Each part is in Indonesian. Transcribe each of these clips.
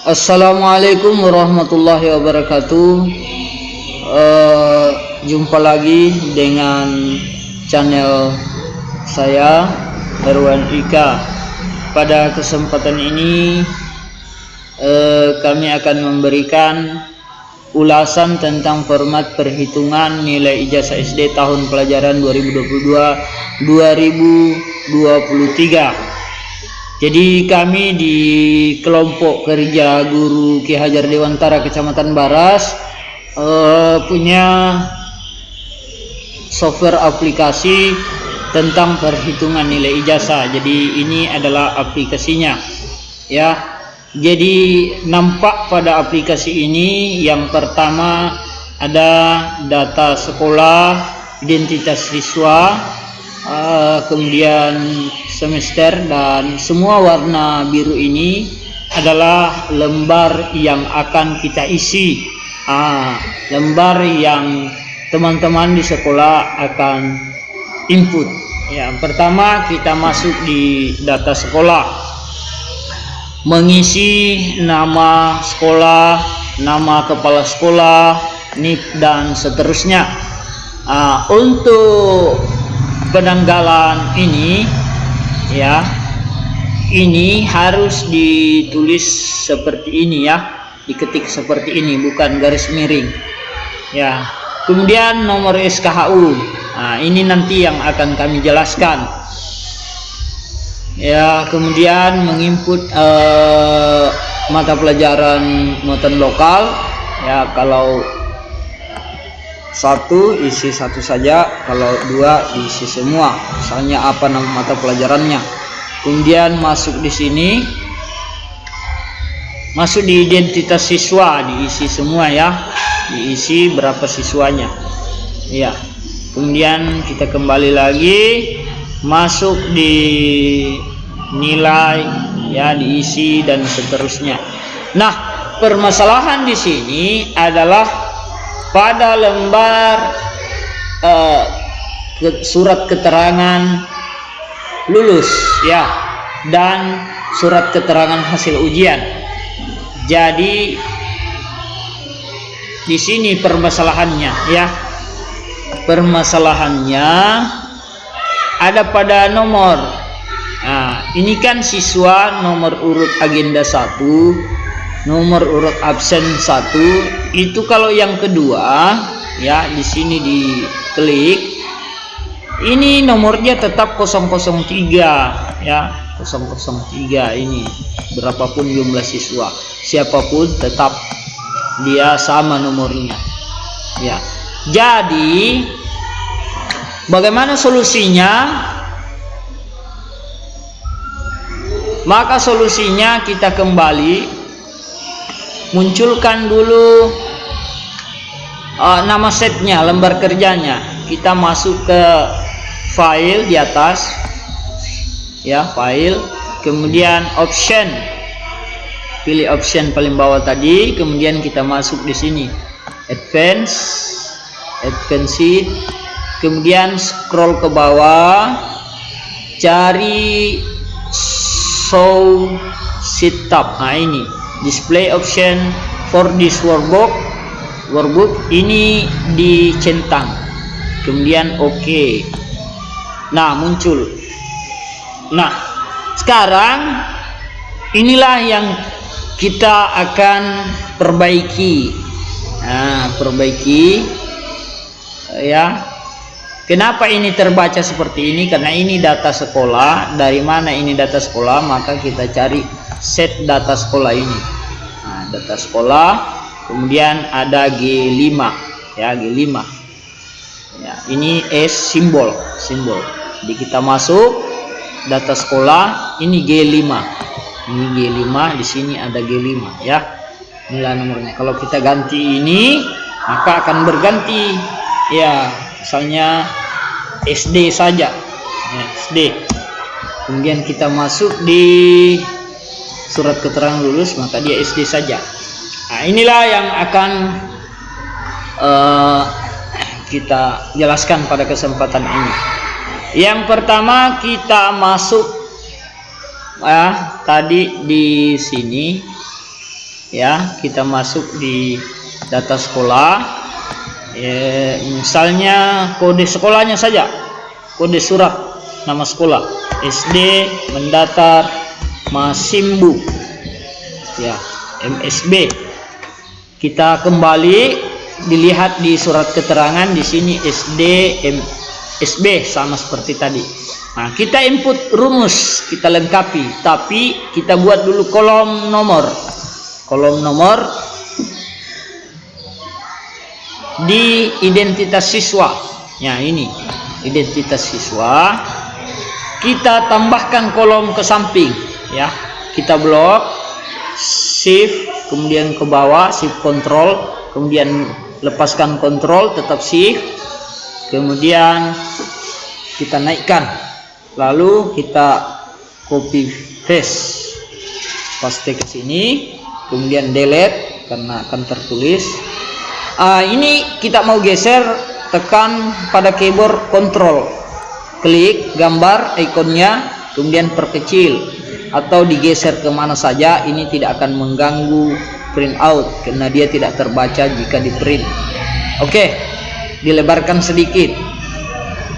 Assalamualaikum warahmatullahi wabarakatuh. Jumpa lagi dengan channel saya, Erwan Ika. Pada kesempatan ini kami akan memberikan ulasan tentang format perhitungan nilai ijazah SD tahun pelajaran 2022-2023. Jadi kami di kelompok kerja guru Ki Hajar Dewantara Kecamatan Baras punya software aplikasi tentang perhitungan nilai ijazah. Jadi ini adalah aplikasinya ya. Jadi nampak pada aplikasi ini yang pertama ada data sekolah, identitas siswa, kemudian semester, dan semua warna biru ini adalah lembar yang akan kita isi, lembar yang teman-teman di sekolah akan input. Yang pertama kita masuk di data sekolah, mengisi nama sekolah, nama kepala sekolah, NIP dan seterusnya. Untuk penanggalan ini ya, ini harus ditulis seperti ini ya, diketik seperti ini, bukan garis miring ya. Kemudian nomor SKHU, ini nanti yang akan kami jelaskan ya. Kemudian menginput mata pelajaran muatan lokal ya. Kalau satu isi satu saja, kalau dua diisi semua, misalnya apa nama mata pelajarannya. Kemudian masuk di sini, masuk di identitas siswa, diisi semua ya, diisi berapa siswanya ya. Kemudian kita kembali lagi masuk di nilai ya, diisi dan seterusnya. Nah, permasalahan di sini adalah pada lembar surat keterangan lulus ya, dan surat keterangan hasil ujian. Jadi di sini permasalahannya ya, permasalahannya ada pada nomor. Ini kan siswa nomor urut agenda 1, nomor urut absen 1. Itu kalau yang kedua ya, di sini diklik, ini nomornya tetap 003 ya, 003. Ini berapapun jumlah siswa, siapapun tetap dia sama nomornya ya. Jadi bagaimana solusinya? Maka solusinya kita kembali munculkan dulu nama setnya, lembar kerjanya. Kita masuk ke file di atas ya, file, kemudian option, pilih option paling bawah tadi, kemudian kita masuk di sini advance sheet, kemudian scroll ke bawah, cari show sheet tab. Ini display option for this workbook ini dicentang, kemudian oke. Nah, muncul. Nah, sekarang inilah yang kita akan perbaiki. Perbaiki ya. Kenapa ini terbaca seperti ini? Karena ini data sekolah. Dari mana ini data sekolah? Maka kita cari set data sekolah ini. Data sekolah, kemudian ada G5 ya, G5 ya. Ini S simbol. Jadi kita masuk data sekolah, ini G5. Ini G5, di sini ada G5 ya. Inilah nomornya. Kalau kita ganti ini, maka akan berganti ya. Misalnya SD saja ya, SD. Kemudian kita masuk di surat keterangan lulus, maka dia SD saja. Inilah yang akan kita jelaskan pada kesempatan ini. Yang pertama kita masuk tadi di sini ya, kita masuk di data sekolah. Misalnya kode sekolahnya saja, kode surat nama sekolah SD Mendatar Masimbu, ya, MSB. Kita kembali, dilihat di surat keterangan di sini SD MSB sama seperti tadi. Nah, kita input rumus, kita lengkapi, tapi kita buat dulu kolom nomor. Kolom nomor di identitas siswa. Ya, ini identitas siswa. Kita tambahkan kolom ke samping, ya. Kita blok shift, kemudian ke bawah shift control, kemudian lepaskan kontrol, tetap shift, kemudian kita naikkan, lalu kita copy paste ke sini, kemudian delete karena akan tertulis. Ini kita mau geser, tekan pada keyboard control, klik gambar ikonnya, kemudian perkecil atau digeser kemana saja. Ini tidak akan mengganggu print out karena dia tidak terbaca jika di print. Oke, dilebarkan sedikit,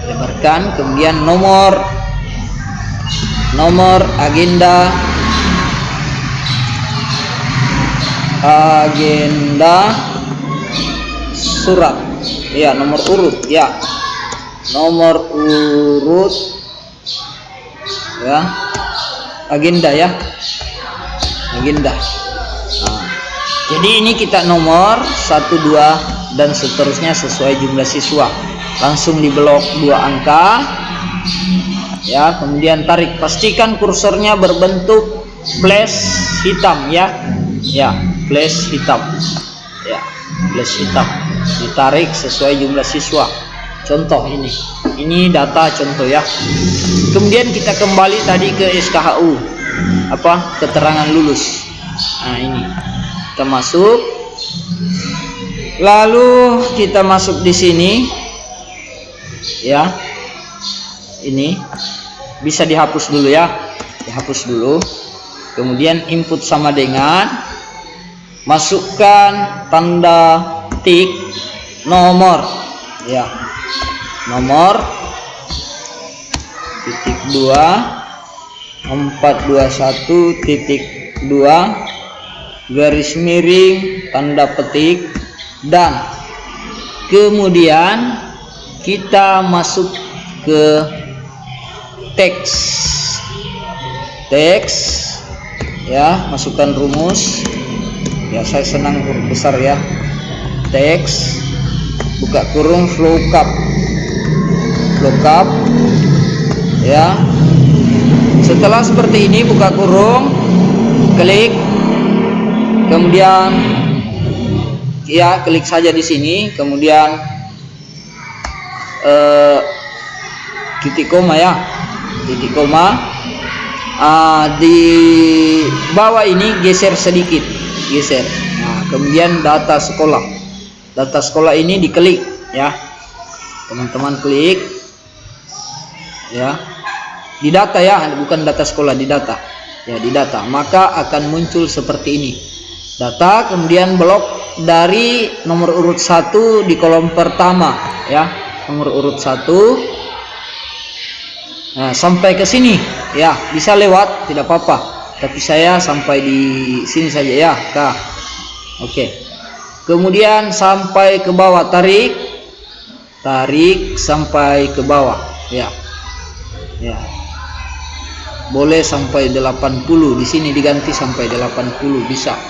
lebarkan, kemudian nomor agenda surat, ya, nomor urut, ya, nomor urut, ya, agenda, ya, agenda. Jadi ini kita nomor 1, 2 dan seterusnya sesuai jumlah siswa. Langsung di blok 2 angka, ya, kemudian tarik, pastikan kursornya berbentuk flash hitam, ya, ya, flash hitam, ya, flash hitam, ditarik sesuai jumlah siswa. Contoh ini data contoh, ya. Kemudian kita kembali tadi ke SKHU, keterangan lulus. Nah, ini kita masuk, lalu kita masuk di sini, ya. Ini bisa dihapus dulu, ya, dihapus dulu. Kemudian input sama dengan, masukkan tanda tik nomor, ya, nomor titik 2.421.2 garis miring tanda petik, dan kemudian kita masuk ke teks, ya, masukkan rumus, ya, saya senang huruf besar, ya, teks, buka kurung, lookup, ya. Setelah seperti ini, buka kurung, klik, kemudian, ya, klik saja di sini, kemudian titik koma, ya, titik koma. Di bawah ini geser sedikit, geser. Nah, kemudian data sekolah, data sekolah ini diklik, ya, teman-teman, klik, ya, di data, ya, bukan data sekolah, di data, ya, di data, maka akan muncul seperti ini, data, kemudian blok dari nomor urut 1 di kolom pertama, ya, nomor urut 1. Nah, sampai ke sini, ya, bisa lewat, tidak apa-apa, tapi saya sampai di sini saja, ya, oke. Kemudian sampai ke bawah, tarik sampai ke bawah, ya, ya, boleh sampai 80, di sini diganti sampai 80, bisa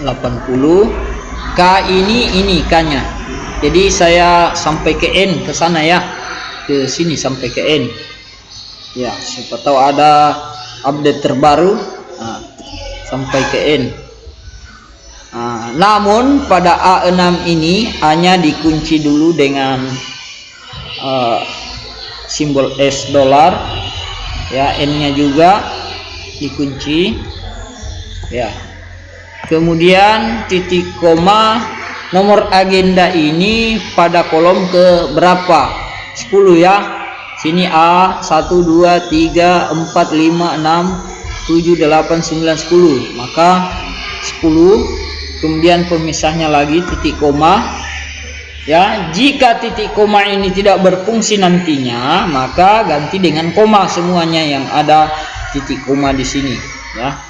80. K ini K-nya, jadi saya sampai ke N, ke sana, ya, ke sini sampai ke N, ya, siapa tahu ada update terbaru. Nah, sampai ke N. Namun pada A6 ini hanya dikunci dulu dengan simbol $, ya, N-nya juga dikunci, ya. Kemudian titik koma, nomor agenda ini pada kolom ke berapa? 10, ya. Sini A 1 2 3 4 5 6 7 8 9 10. Maka 10, kemudian pemisahnya lagi titik koma. Ya, jika titik koma ini tidak berfungsi nantinya, maka ganti dengan koma semuanya yang ada titik koma di sini. Ya,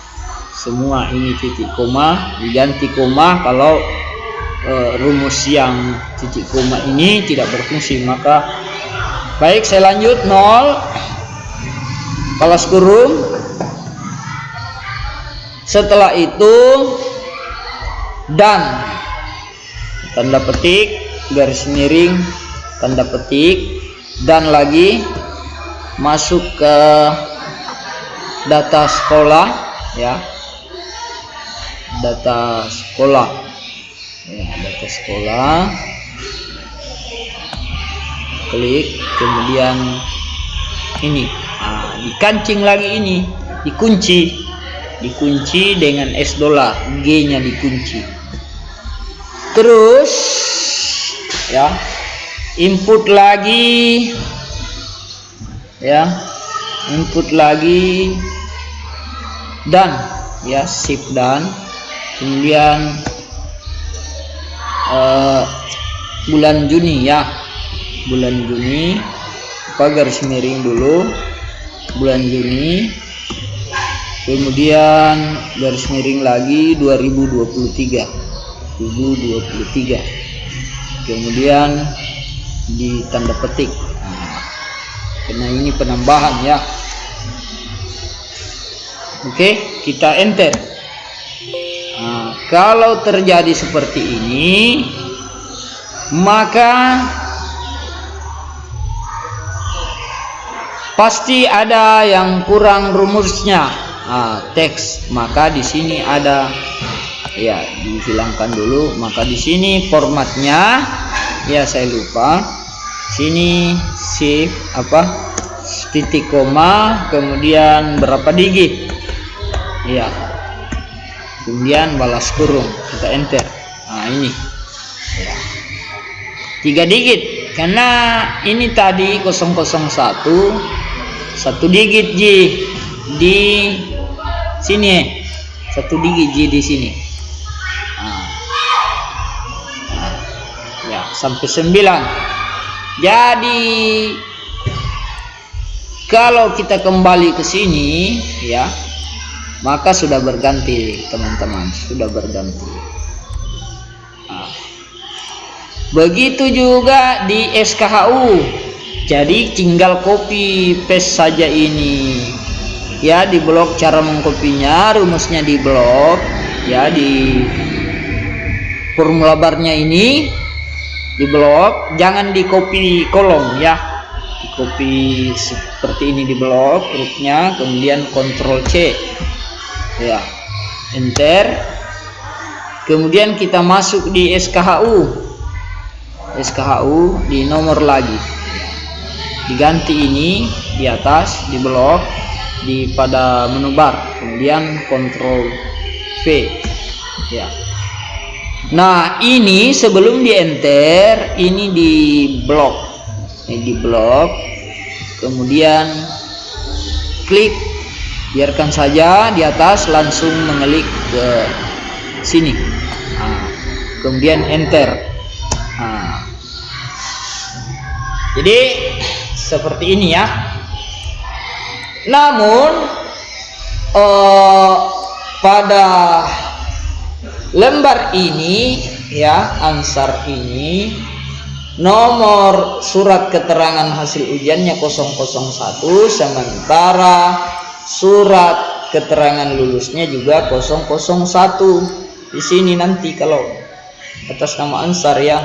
semua ini titik koma diganti koma. Kalau rumus yang titik koma ini tidak berfungsi, maka baik, saya lanjut. 0 balas kurung. Setelah itu dan tanda petik, garis miring, tanda petik, dan lagi masuk ke data sekolah. Ya, data sekolah. Ya, data sekolah, klik, kemudian ini dikancing lagi, ini dikunci dengan $, G nya dikunci. Terus ya, input lagi, ya, input lagi, dan ya, shift dan, kemudian bulan Juni, ya, bulan Juni, garis miring dulu, bulan Juni, kemudian garis miring lagi 2023, kemudian di tanda petik. Karena ini penambahan, ya. Oke, kita enter. Kalau terjadi seperti ini, maka pasti ada yang kurang rumusnya. Teks, maka di sini ada, ya, dihilangkan dulu. Maka di sini formatnya, ya, saya lupa. Sini shift titik koma, kemudian berapa digit, ya, kemudian balas kurung, kita enter. Ini ya, 3 digit, karena ini tadi 001, 1 digit J di sini, 1 digit J di sini. Ya, sampai 9. Jadi kalau kita kembali ke sini, ya, maka sudah berganti, teman-teman, sudah berganti. Begitu juga di SKHU. Jadi tinggal copy paste saja ini, ya, di blok. Cara mengkopinya, rumusnya di blok, ya, di formula barnya ini di blok, jangan di copy kolom, ya, di copy seperti ini di blok hurufnya, kemudian Ctrl C, ya, enter, kemudian kita masuk di SKHU di nomor lagi, diganti ini di atas di blok, di pada menu bar, kemudian Ctrl V, ya. Nah, ini sebelum di enter, ini di blok, kemudian klik, biarkan saja di atas, langsung mengelik ke sini, kemudian enter. Jadi seperti ini, ya. Namun pada lembar ini, ya, ansar ini, nomor surat keterangan hasil ujiannya 001, sementara surat keterangan lulusnya juga 001. Di sini nanti kalau atas nama ansar, ya,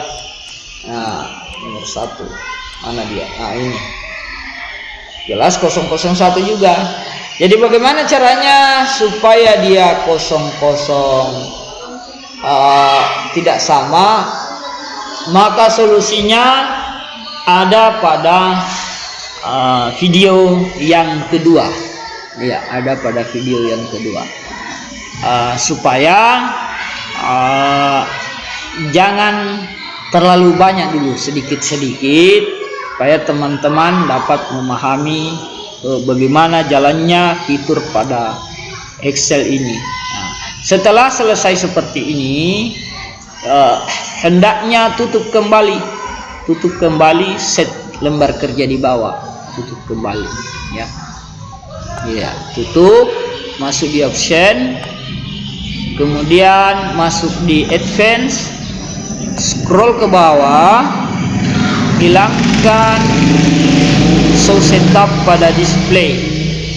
nomor 1, mana dia? Ini jelas 001 juga. Jadi bagaimana caranya supaya dia 00 tidak sama? Maka solusinya ada pada video yang kedua, ya, ada pada video yang kedua, supaya jangan terlalu banyak dulu, sedikit-sedikit, supaya teman-teman dapat memahami bagaimana jalannya fitur pada Excel ini. Setelah selesai seperti ini, hendaknya tutup kembali set lembar kerja di bawah, tutup kembali ya. Ya, tutup, masuk di option, kemudian masuk di advance, scroll ke bawah, hilangkan show setup pada display,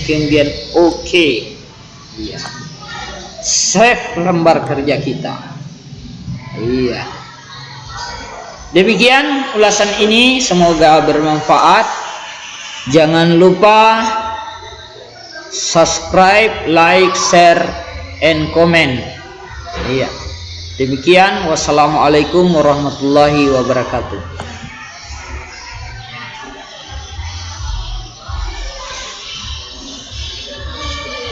kemudian OK ya. Save lembar kerja kita. Iya. Demikian ulasan ini, semoga bermanfaat. Jangan lupa subscribe, like, share, and comment. Iya. Demikian, wassalamualaikum warahmatullahi wabarakatuh.